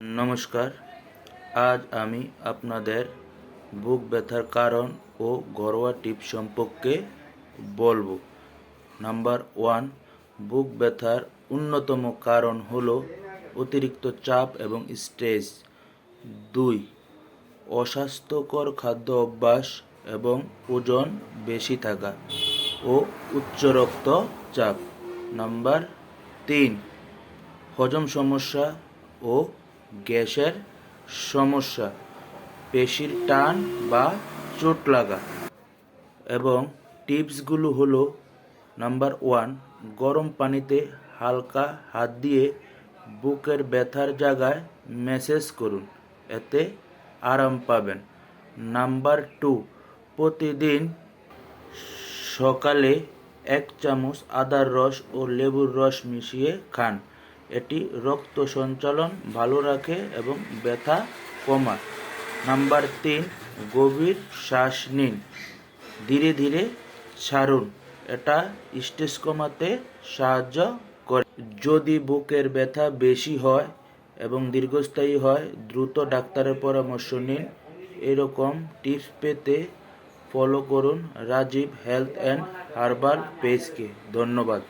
নমস্কার। আজ আমি আপনাদের বুক ব্যথার কারণ ও ঘরোয়া টিপস সম্পর্কে বলবো। নাম্বার 1, বুক ব্যথার অন্যতম কারণ হলো অতিরিক্ত চাপ এবং স্ট্রেস। 2, অস্বাস্থ্যকর খাদ্য অভ্যাস এবং ওজন বেশি থাকা ও উচ্চ রক্তচাপ। নাম্বার 3, হজম সমস্যা ও গ্যাসের সমস্যা, পেশির টান বা চোট লাগা। এবং টিপসগুলো হলো, নাম্বার 1, গরম পানিতে হালকা হাত দিয়ে বুকের ব্যথার জায়গায় ম্যাসাজ করুন, এতে আরাম পাবেন। নাম্বার 2, প্রতিদিন সকালে 1 চামচ আদার রস ও লেবুর রস মিশিয়ে খান, এটি রক্ত সঞ্চালন ভালো রাখে এবং ব্যথা কমায়। নাম্বার 3, গভীর শ্বাস নিন, ধীরে ধীরে ছাড়ুন, এটা স্ট্রেস কমাতে সাহায্য করে। যদি বুকের ব্যথা বেশি হয় এবং দীর্ঘস্থায়ী হয়, দ্রুত ডাক্তারের পরামর্শ নিন। এরকম টিপস পেতে ফলো করুন রাজীব হেলথ অ্যান্ড হার্বাল পেজকে। ধন্যবাদ।